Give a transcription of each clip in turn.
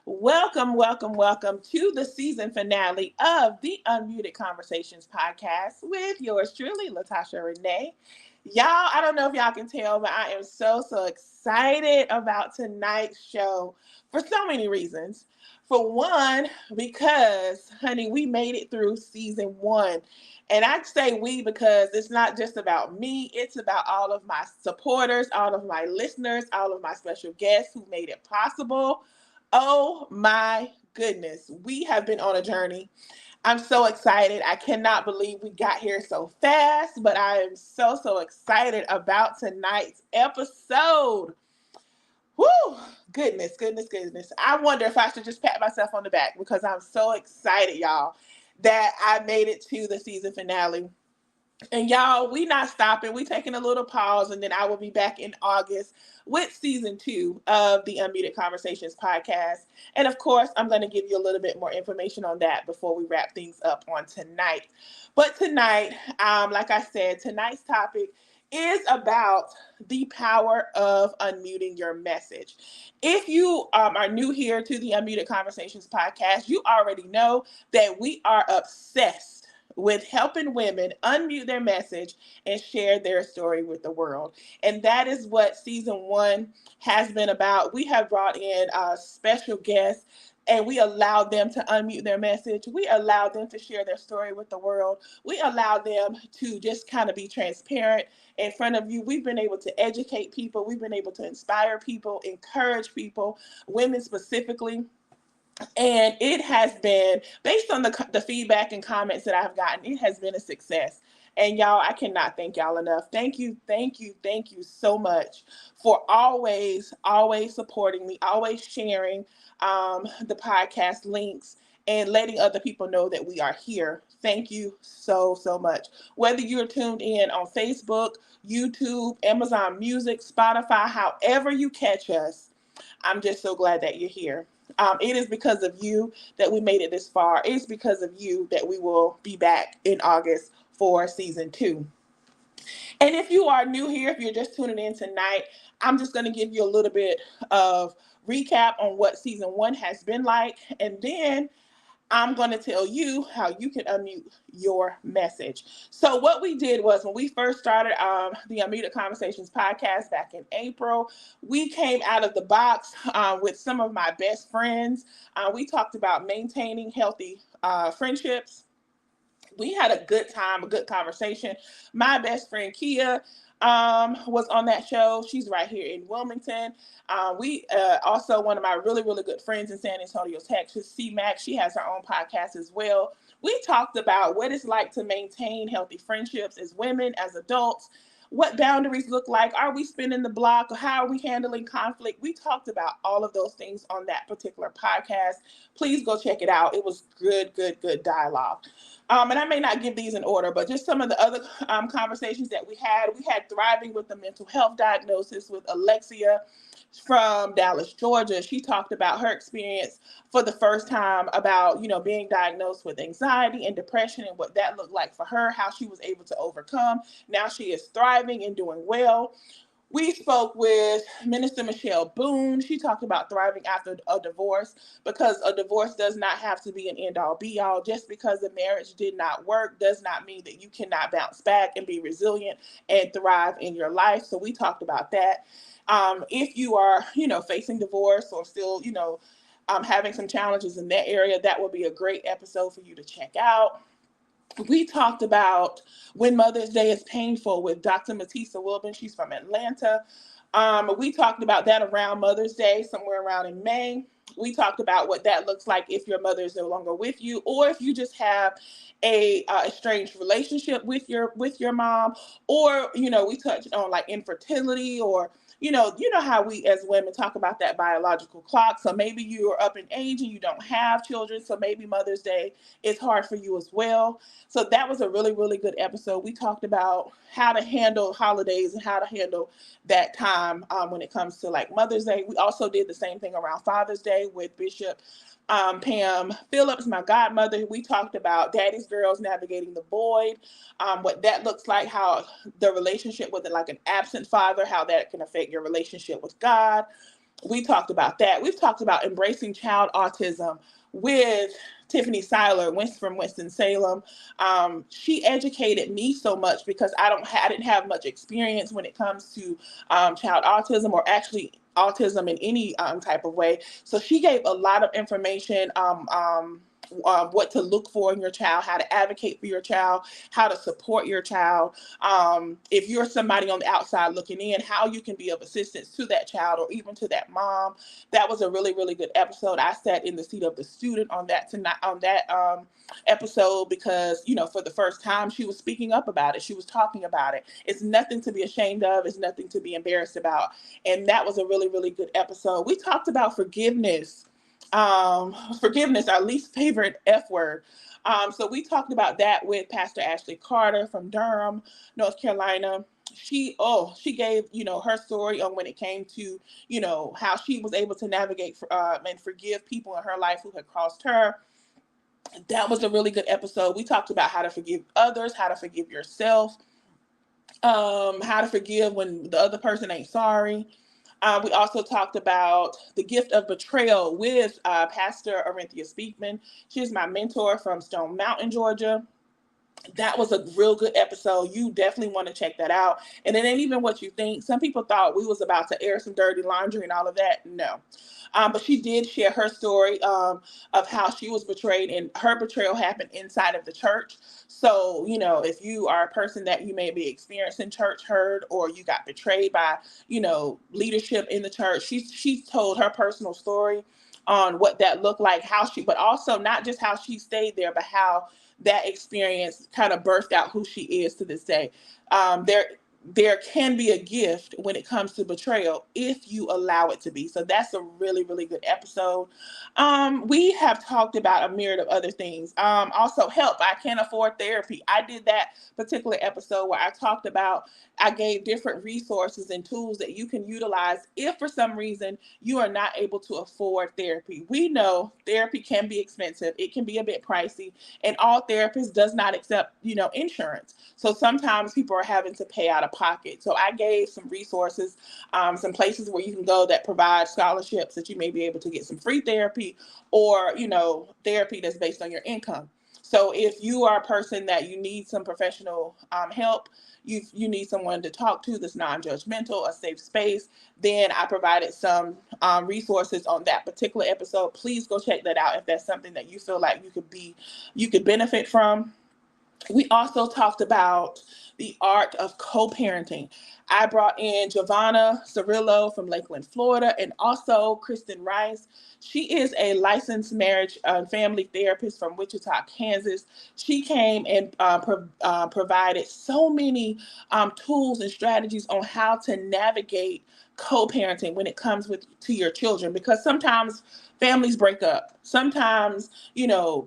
Welcome, welcome, welcome to the season finale of the Unmuted Conversations podcast with yours truly, Latasha Renee. Y'all, I don't know if y'all can tell, but I am so excited about tonight's show for so many reasons. For one, because, honey, we made it through season one. And I say we because it's not just about me, it's about all of my supporters, all of my listeners, all of my special guests who made it possible. Oh my goodness, we have been on a journey. I'm so excited. I cannot believe we got here so fast, but I am so excited about tonight's episode. Woo! Goodness. I wonder if I should just pat myself on the back because I'm so excited, y'all, that I made it to the season finale. And y'all, we not stopping. We taking a little pause, and then I will be back in August with season two of the Unmuted Conversations podcast. And of course, I'm going to give you a little bit more information on that before we wrap things up on tonight. But tonight, like I said, tonight's topic is about the power of unmuting your message. If you are new here to the Unmuted Conversations podcast, you already know that we are obsessed with helping women unmute their message and share their story with the world. And that is what season one has been about. We have brought in special guests and we allowed them to unmute their message. We allowed them to share their story with the world. We allowed them to just kind of be transparent in front of you. We've been able to educate people. We've been able to inspire people, encourage people, women specifically. And it has been, based on the feedback and comments that I've gotten, it has been a success. And y'all, I cannot thank y'all enough. Thank you so much for always supporting me, always sharing the podcast links and letting other people know that we are here. Thank you so much. Whether you're tuned in on Facebook, YouTube, Amazon Music, Spotify, however you catch us, I'm just so glad that you're here. It is because of you that we made it this far. It's because of you that we will be back in August for season two. And if you are new here, if you're just tuning in tonight, I'm just going to give you a little bit of recap on what season one has been like. And then I'm going to tell you how you can unmute your message. So what we did was when we first started the Unmuted Conversations podcast back in April, we came out of the box with some of my best friends. We talked about maintaining healthy friendships. We had a good time, a good conversation. My best friend Kia was on that show. She's right here in Wilmington. We also, one of my really good friends in San Antonio, Texas, C Mac, she has her own podcast as well. We talked about what it's like to maintain healthy friendships as women, as adults, what boundaries look like. Are we spinning the block? How are we handling conflict? We talked about all of those things on that particular podcast. Please go check it out. It was good dialogue. And I may not give these in order, but just some of the other conversations that we had. We had Thriving with a Mental Health Diagnosis with Alexia from Dallas, Georgia. She talked about her experience for the first time about, being diagnosed with anxiety and depression and what that looked like for her, how she was able to overcome. Now she is thriving and doing well. We spoke with Minister Michelle Boone. She talked about thriving after a divorce because a divorce does not have to be an end-all be-all. Just because the marriage did not work does not mean that you cannot bounce back and be resilient and thrive in your life. So we talked about that. If you are, facing divorce or still, having some challenges in that area, that would be a great episode for you to check out. We talked about When Mother's Day is Painful with Dr. Matisa Wilburn. She's from Atlanta. We talked about that around Mother's Day, somewhere around in May. We talked about what that looks like if your mother is no longer with you, or if you just have a estranged relationship with your mom, or we touched on like infertility, or you know how we as women talk about that biological clock. So maybe you are up in age and you don't have children, so maybe Mother's Day is hard for you as well. So that was a really good episode. We talked about how to handle holidays and how to handle that time when it comes to like Mother's Day. We also did the same thing around Father's Day with Bishop Pam Phillips, my godmother. We talked about Daddy's Girls navigating the void, what that looks like, how the relationship with like an absent father, how that can affect your relationship with God. We talked about that. We've talked about embracing child autism with Tiffany Seiler, from Winston-Salem. She educated me so much because I didn't have much experience when it comes to child autism, or actually autism in any type of way. So she gave a lot of information. What to look for in your child, how to advocate for your child, how to support your child. If you're somebody on the outside looking in, how you can be of assistance to that child or even to that mom. That was a really, really good episode. I sat in the seat of the student on that tonight, on that episode, because, for the first time, she was speaking up about it. She was talking about it. It's nothing to be ashamed of. It's nothing to be embarrassed about. And that was a really, really good episode. We talked about forgiveness. Forgiveness, our least favorite F word. So we talked about that with Pastor Ashley Carter from Durham, North Carolina. She gave, her story on when it came to, how she was able to navigate and forgive people in her life who had crossed her. That was a really good episode. We talked about how to forgive others, how to forgive yourself, how to forgive when the other person ain't sorry. We also talked about the gift of betrayal with Pastor Orinthia Speakman. She's my mentor from Stone Mountain, Georgia. That was a real good episode. You definitely want to check that out. And it ain't even what you think. Some people thought we was about to air some dirty laundry and all of that. No. But she did share her story of how she was betrayed, and her betrayal happened inside of the church. So, if you are a person that you may be experiencing church hurt, or you got betrayed by, leadership in the church, she told her personal story on what that looked like, but also not just how she stayed there, but how that experience kind of birthed out who she is to this day. There can be a gift when it comes to betrayal if you allow it to be. So that's a really, really good episode. We have talked about a myriad of other things. Also, help. I can't afford therapy. I did that particular episode where I gave different resources and tools that you can utilize if for some reason you are not able to afford therapy. We know therapy can be expensive. It can be a bit pricey, and all therapists does not accept, insurance. So sometimes people are having to pay out of pocket. So I gave some resources, some places where you can go that provide scholarships that you may be able to get some free therapy, or, therapy that's based on your income. So if you are a person that you need some professional help, you need someone to talk to that's non-judgmental, a safe space, then I provided some resources on that particular episode. Please go check that out if that's something that you feel like you could benefit from. We also talked about the art of co-parenting. I brought in Giovanna Cirillo from Lakeland, Florida, and also Kristen Rice. She is a licensed marriage and family therapist from Wichita, Kansas. She came and provided so many tools and strategies on how to navigate co-parenting when it comes to your children, because sometimes families break up. Sometimes,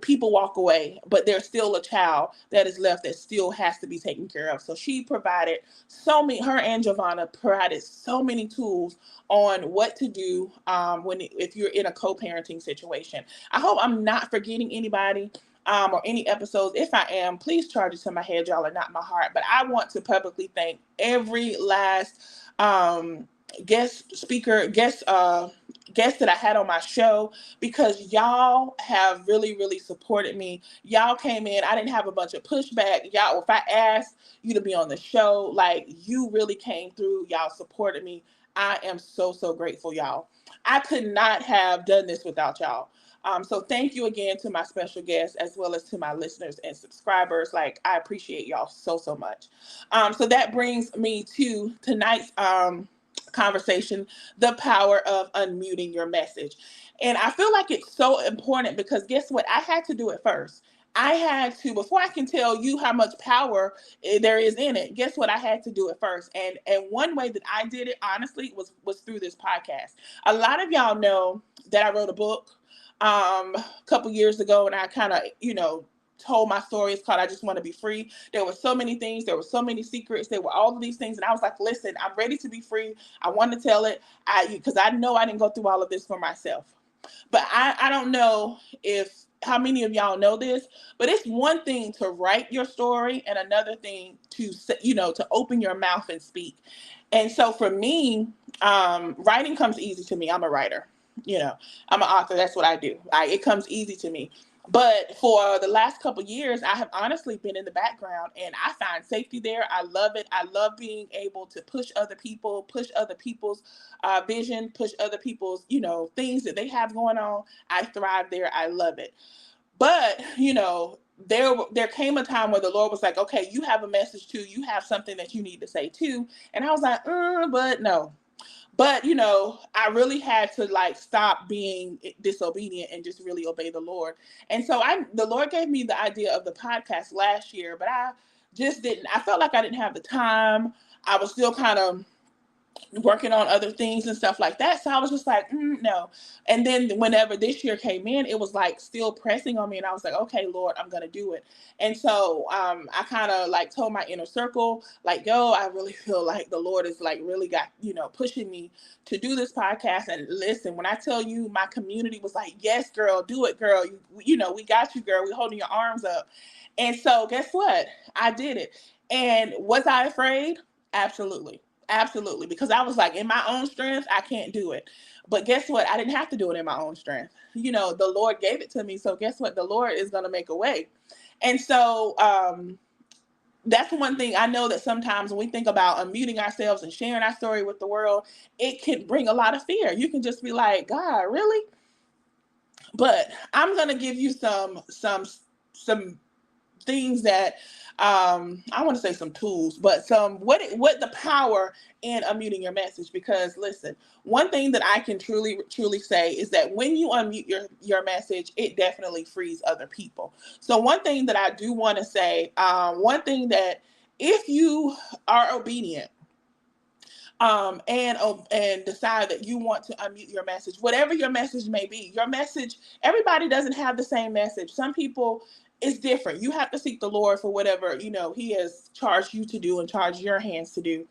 people walk away, but there's still a child that is left that still has to be taken care of. So she provided her and Giovanna provided so many tools on what to do if you're in a co-parenting situation. I hope I'm not forgetting anybody. Or any episodes. If I am, please charge it to my head, y'all, and not my heart. But I want to publicly thank every last guest that I had on my show, because y'all have really, really supported me. Y'all came in. I didn't have a bunch of pushback. Y'all, if I asked you to be on the show, like, you really came through. Y'all supported me. I am so, so grateful, y'all. I could not have done this without y'all. So thank you again to my special guests, as well as to my listeners and subscribers. Like, I appreciate y'all so, so much. So that brings me to tonight's conversation, the power of unmuting your message. And I feel like it's so important, because guess what? I had to do it first. I had to, before I can tell you how much power there is in it, guess what? I had to do it first. And one way that I did it, honestly, was through this podcast. A lot of y'all know that I wrote a book a couple years ago, and I kind of, told my story. It's called I Just Want to Be Free. There were so many things. There were so many secrets. There were all of these things. And I was like, listen, I'm ready to be free. I want to tell it, because I know I didn't go through all of this for myself. But I don't know how many of y'all know this, but it's one thing to write your story and another thing to open your mouth and speak. And so for me, writing comes easy to me. I'm a writer, you know, I'm an author. That's what I do. It comes easy to me. But for the last couple years, I have honestly been in the background, and I find safety there. I love it. I love being able to push other people, push other people's vision, push other people's, things that they have going on. I thrive there. I love it. But, there came a time where the Lord was like, okay, you have a message too. You have something that you need to say too. And I was like, but no. But, I really had to like stop being disobedient and just really obey the Lord. And so the Lord gave me the idea of the podcast last year, but I just didn't, I felt like I didn't have the time. I was still kind of working on other things and stuff like that. So I was just like, no. And then whenever this year came in, it was like still pressing on me. And I was like, okay, Lord, I'm going to do it. And so I kind of like told my inner circle, like, yo, I really feel like the Lord is like really got, pushing me to do this podcast. And listen, when I tell you, my community was like, yes, girl, do it, girl. We got you, girl. We're holding your arms up. And so guess what? I did it. And was I afraid? Absolutely. Absolutely. Because I was like, in my own strength, I can't do it. But guess what? I didn't have to do it in my own strength. The Lord gave it to me. So guess what? The Lord is going to make a way. And so that's one thing I know, that sometimes when we think about unmuting ourselves and sharing our story with the world, it can bring a lot of fear. You can just be like, God, really? But I'm going to give you some things that I want to say some tools, but what the power in unmuting your message. Because listen, one thing that I can truly say is that when you unmute your message, it definitely frees other people. So one thing that I do want to say, one thing that if you are obedient, and decide that you want to unmute your message, whatever your message may be. Your message, everybody doesn't have the same message. Some people, it's different. You have to seek the Lord for whatever He has charged you to do and charged your hands to do.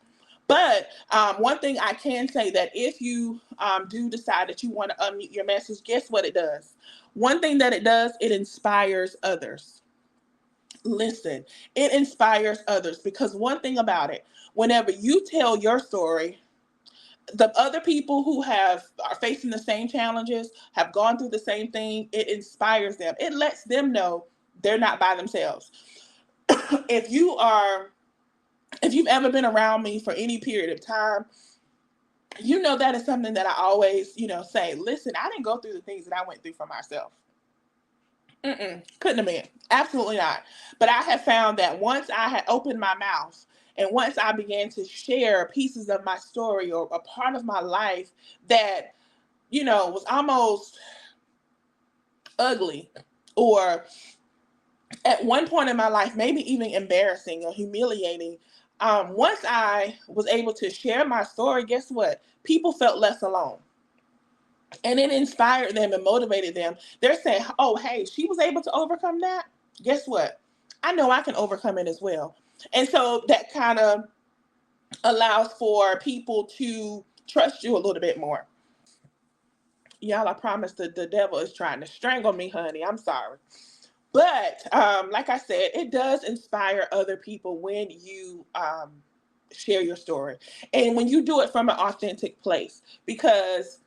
But one thing I can say, that if you do decide that you want to unmute your message, guess what it does? One thing that it does, it inspires others. Listen, it inspires others, because one thing about it, whenever you tell your story, the other people who are facing the same challenges, have gone through the same thing, it inspires them. It lets them know they're not by themselves. if you've ever been around me for any period of time, that is something that I always, say, listen, I didn't go through the things that I went through for myself. Couldn't have been. Absolutely not. But I have found that once I had opened my mouth, and once I began to share pieces of my story or a part of my life that, was almost ugly, or at one point in my life, maybe even embarrassing or humiliating, once I was able to share my story, guess what? People felt less alone. And it inspired them and motivated them. They're saying, oh, hey, she was able to overcome that. Guess what? I know I can overcome it as well. And so that kind of allows for people to trust you a little bit more. Y'all, I promise the devil is trying to strangle me, honey. I'm sorry. But like I said, it does inspire other people when you share your story. And when you do it from an authentic place. Because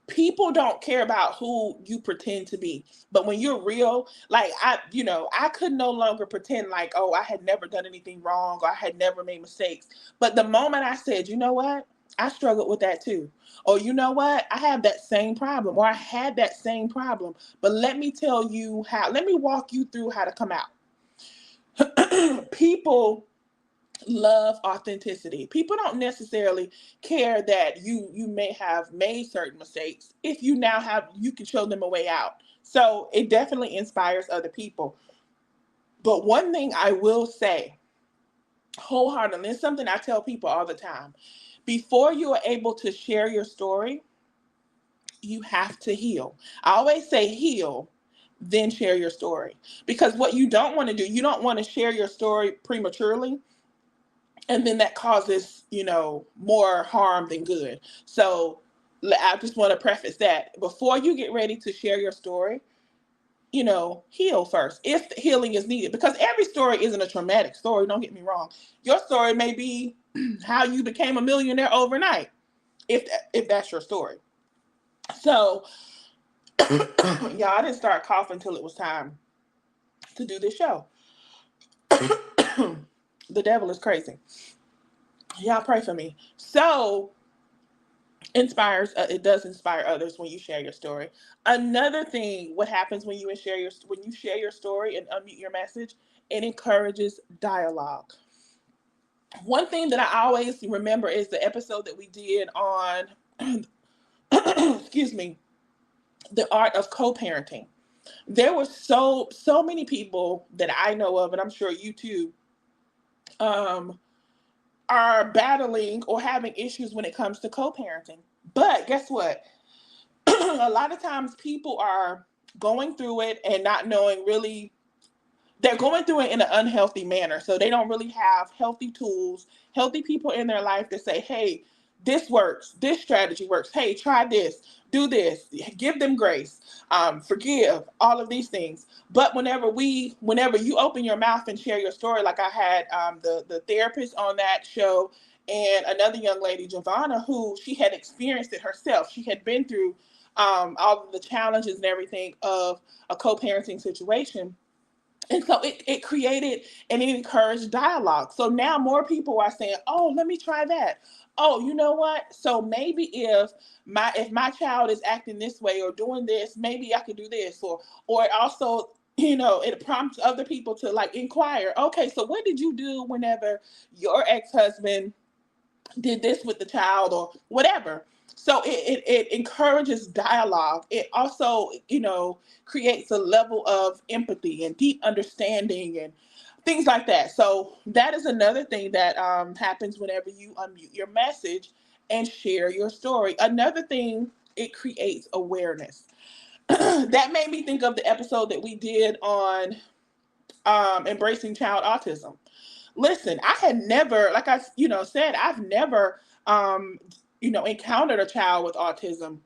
people don't care about who you pretend to be, but when you're real, like I could no longer pretend like, oh, I had never done anything wrong, or I had never made mistakes. But the moment I said, you know what, I struggled with that too, or you know what, I have that same problem, or I had that same problem, but let me tell you how, let me walk you through how to come out. People love authenticity. People don't necessarily care that you may have made certain mistakes. If you now have, you can show them a way out. So it definitely inspires other people. But one thing I will say wholeheartedly, it's something I tell people all the time. Before you are able to share your story, you have to heal. I always say heal, then share your story. Because what you don't want to do, you don't want to share your story prematurely, and then that causes more harm than good. So I just want to preface that before you get ready to share your story, heal first if healing is needed, because every story isn't a traumatic story. Don't get me wrong. Your story may be how you became a millionaire overnight, if that's your story. So, y'all, I didn't start coughing until it was time to do this show. The devil is crazy. Y'all pray for me. So, it does inspire others when you share your story. Another thing, what happens when you share your story and unmute your message, it encourages dialogue. One thing that I always remember is the episode that we did on excuse me, the art of co-parenting. There were so many people that I know of, and I'm sure you too, um, are battling or having issues when it comes to co-parenting. But guess what? A lot of times people are going through it and not knowing really, they're going through it in an unhealthy manner. So they don't really have healthy tools, healthy people in their life to say, hey, this works, this strategy works. Hey, try this, do this, give them grace, forgive, all of these things. But whenever you open your mouth and share your story, like I had the therapist on that show and another young lady, Giovanna, who she had experienced it herself. She had been through all of the challenges and everything of a co-parenting situation, and so it created and it encouraged dialogue. So now more people are saying, oh, let me try that. Oh, you know what? So maybe if my child is acting this way or doing this, maybe I could do this. Or it also, it prompts other people to like inquire, okay, so what did you do whenever your ex-husband did this with the child or whatever. So it encourages dialogue. It also, creates a level of empathy and deep understanding and things like that. So that is another thing that happens whenever you unmute your message and share your story. Another thing, it creates awareness. That made me think of the episode that we did on embracing child autism. Listen, I had never, like I, said, I've never, encountered a child with autism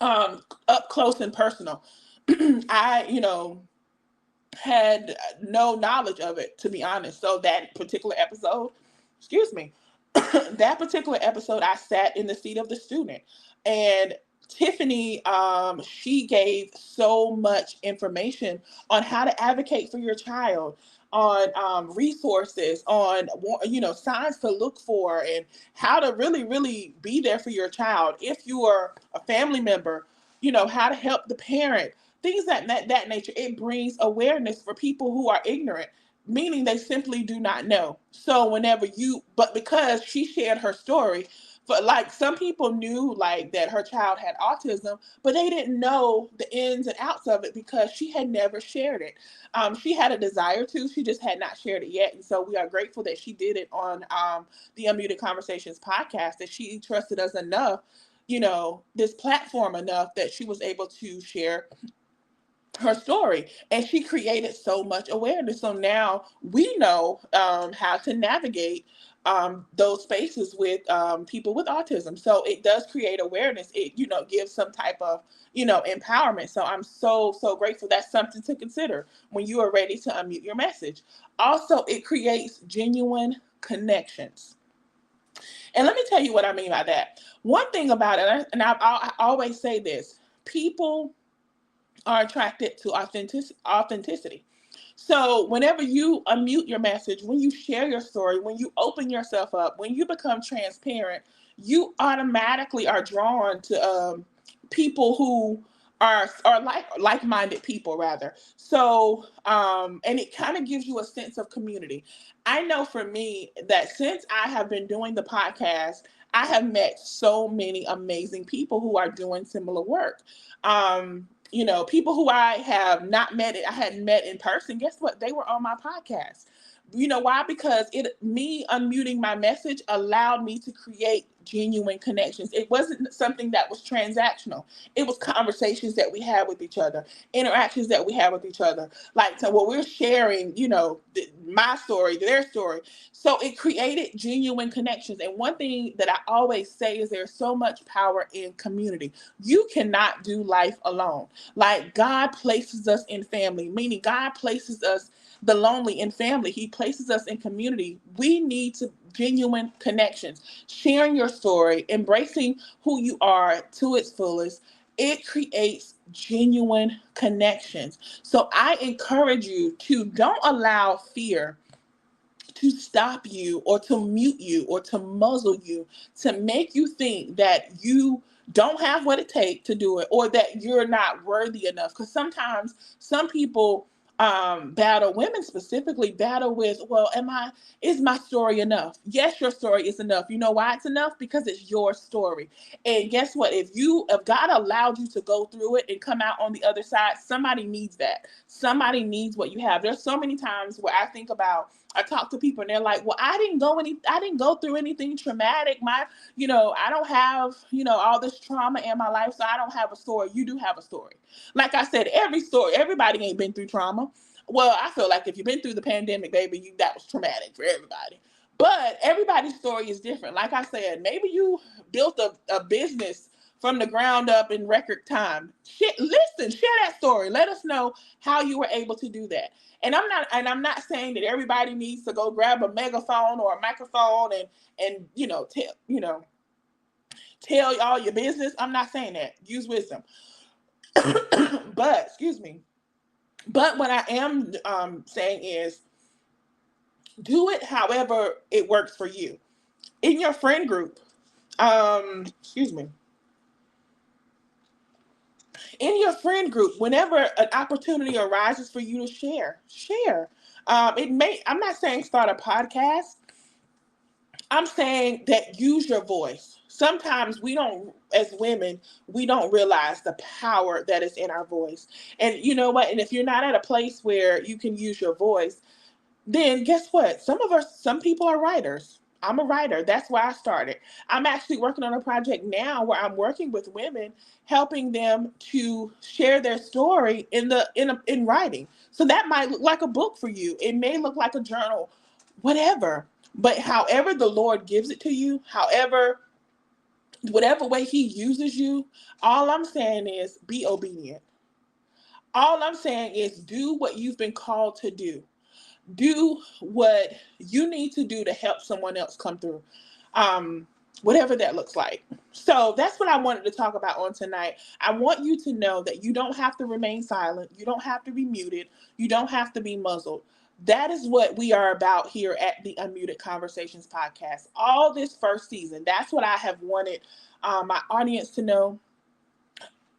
up close and personal. I, had no knowledge of it, to be honest. So that particular episode, excuse me, that particular episode, I sat in the seat of the student, and Tiffany, she gave so much information on how to advocate for your child, on resources, on signs to look for, and how to really, really be there for your child. If you are a family member, how to help the parent, things that nature. It brings awareness for people who are ignorant, meaning they simply do not know. So but because she shared her story, but like some people knew like that her child had autism, but they didn't know the ins and outs of it because she had never shared it. She had a desire to, she just had not shared it yet. And so we are grateful that she did it on the Unmuted Conversations podcast, that she trusted us enough, this platform enough that she was able to share her story, and she created so much awareness. So now we know how to navigate those spaces with people with autism. So it does create awareness. It gives some type of empowerment. So I'm so grateful. That's something to consider when you are ready to unmute your message. Also, it creates genuine connections. And let me tell you what I mean by that. One thing about it, and I always say this: people are attracted to authenticity. So whenever you unmute your message, when you share your story, when you open yourself up, when you become transparent, you automatically are drawn to people who are like-minded people rather. So and it kind of gives you a sense of community. I know for me that since I have been doing the podcast, I have met so many amazing people who are doing similar work. People who I have not met, I hadn't met in person. Guess what? They were on my podcast. You know why? Because me unmuting my message allowed me to create genuine connections. It wasn't something that was transactional. It was conversations that we had with each other, interactions that we had with each other. Like, so what we're sharing, my story, their story. So it created genuine connections. And one thing that I always say is there's so much power in community. You cannot do life alone. Like, God places us in family, meaning God places us the lonely in family. He places us in community. We need to genuine connections, sharing your story, embracing who you are to its fullest. It creates genuine connections. So I encourage you to don't allow fear to stop you or to mute you or to muzzle you, to make you think that you don't have what it takes to do it or that you're not worthy enough. Because sometimes some people battle, women specifically battle with, well, is my story enough? Yes, your story is enough. You know why it's enough? Because it's your story. And guess what? If God allowed you to go through it and come out on the other side, somebody needs that. Somebody needs what you have. There's so many times where I talk to people and they're like, well, I didn't go through anything traumatic. I don't have, all this trauma in my life, so I don't have a story. You do have a story. Like I said, everybody ain't been through trauma. Well, I feel like if you've been through the pandemic, baby, that was traumatic for everybody. But everybody's story is different. Like I said, maybe you built a business from the ground up in record time. Listen, share that story. Let us know how you were able to do that. And I'm not saying that everybody needs to go grab a megaphone or a microphone and tell all your business. I'm not saying that. Use wisdom. But excuse me. But what I am saying is do it however it works for you. In your friend group, excuse me, in your friend group, whenever an opportunity arises for you to share. I'm not saying start a podcast. I'm saying that use your voice. Sometimes as women, we don't realize the power that is in our voice. And you know what? And if you're not at a place where you can use your voice, then guess what? Some people are writers. I'm a writer. That's why I started. I'm actually working on a project now where I'm working with women, helping them to share their story in writing. So that might look like a book for you. It may look like a journal, whatever. But however the Lord gives it to you, whatever way He uses you, all I'm saying is be obedient. All I'm saying is do what you've been called to do. Do what you need to do to help someone else come through, um, whatever that looks like. So that's what I wanted to talk about on tonight. I want you to know that you don't have to remain silent. You don't have to be muted. You don't have to be muzzled. That is what we are about here at the Unmuted Conversations podcast. All this first season, that's what I have wanted my audience to know.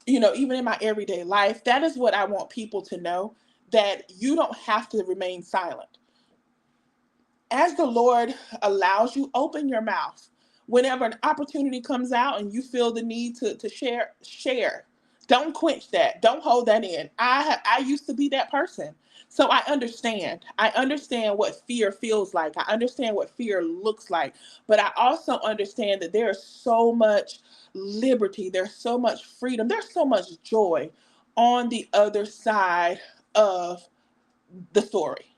Even in my everyday life, that is what I want people to know, that you don't have to remain silent. As the Lord allows you, open your mouth. Whenever an opportunity comes out and you feel the need to share. Don't quench that. Don't hold that in. I used to be that person. So I understand. I understand what fear feels like. I understand what fear looks like. But I also understand that there's so much liberty, there's so much freedom, there's so much joy on the other side of the story.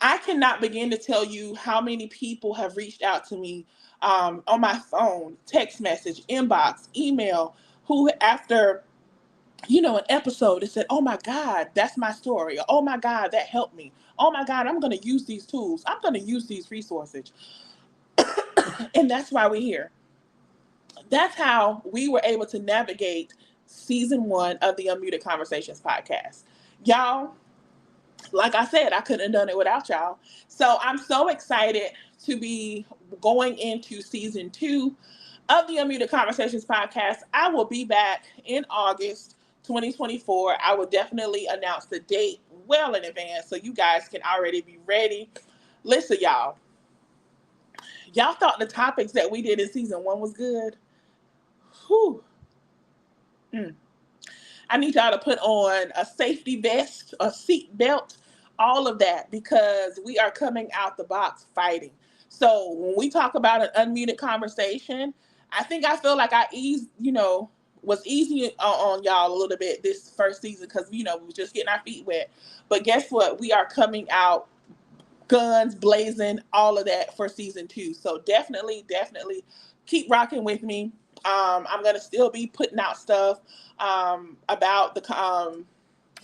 I cannot begin to tell you how many people have reached out to me on my phone, text message, inbox, email, who after an episode, it said, "Oh my God, that's my story. Oh my God, that helped me. Oh my God, I'm going to use these tools. I'm going to use these resources." And that's why we're here. That's how we were able to navigate season 1 of the Unmuted Conversations podcast. Y'all, like I said, I couldn't have done it without y'all. So I'm so excited to be going into season 2 of the Unmuted Conversations podcast. I will be back in August 2024. I will definitely announce the date well in advance so you guys can already be ready. Listen, y'all thought the topics that we did in season 1 was good? Whew. I need y'all to put on a safety vest, a seat belt, all of that, because we are coming out the box fighting. So when we talk about an unmuted conversation, I feel like was easy on y'all a little bit this first season because, we were just getting our feet wet. But guess what? We are coming out guns blazing, all of that for season 2. So definitely keep rocking with me. I'm gonna still be putting out stuff about the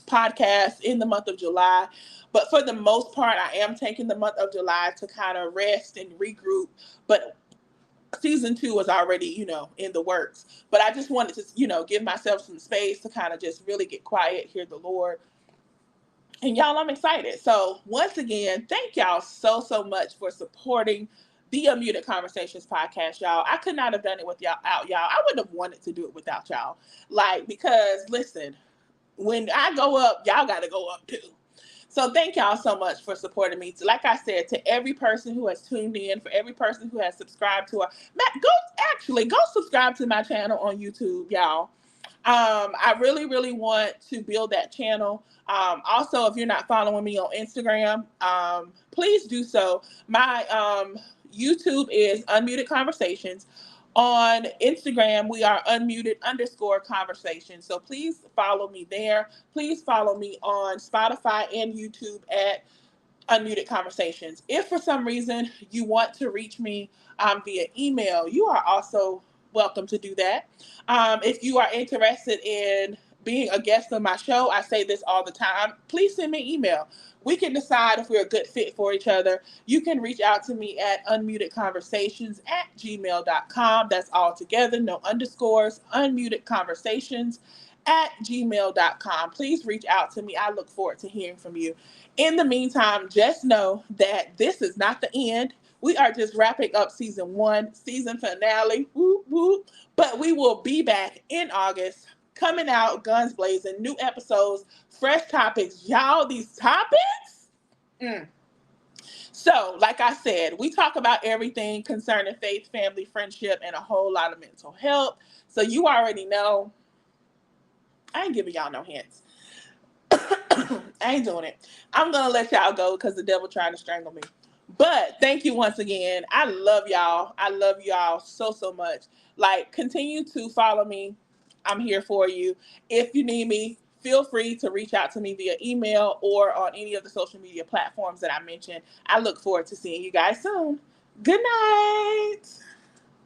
podcast in the month of July. But for the most part, I am taking the month of July to kind of rest and regroup. But season 2 was already, in the works. But I just wanted to, give myself some space to kind of just really get quiet, hear the Lord. And y'all, I'm excited. So once again, thank y'all so, so much for supporting the Unmuted Conversations podcast, y'all. I could not have done it without y'all. I wouldn't have wanted to do it without y'all. Because listen, when I go up, y'all got to go up too. So thank y'all so much for supporting me. So like I said, to every person who has tuned in, for every person who has subscribed to go subscribe to my channel on YouTube, y'all. I really, really want to build that channel. Also, if you're not following me on Instagram, please do so. My YouTube is Unmuted Conversations. On Instagram, we are unmuted_conversation. So please follow me there. Please follow me on Spotify and YouTube at Unmuted Conversations. If for some reason you want to reach me via email, you are also welcome to do that. If you are interested in being a guest on my show, I say this all the time, please send me an email. We can decide if we're a good fit for each other. You can reach out to me at unmutedconversations@gmail.com. That's all together, no underscores, unmutedconversations@gmail.com. Please reach out to me. I look forward to hearing from you. In the meantime, just know that this is not the end. We are just wrapping up season 1, season finale. Whoop, whoop. But we will be back in August, coming out guns blazing, new episodes, fresh topics. Y'all, these topics? So, like I said, we talk about everything concerning faith, family, friendship, and a whole lot of mental health. So you already know. I ain't giving y'all no hints. I ain't doing it. I'm going to let y'all go because the devil trying to strangle me. But thank you once again. I love y'all. I love y'all so, so much. Continue to follow me. I'm here for you. If you need me, feel free to reach out to me via email or on any of the social media platforms that I mentioned. I look forward to seeing you guys soon. Good night.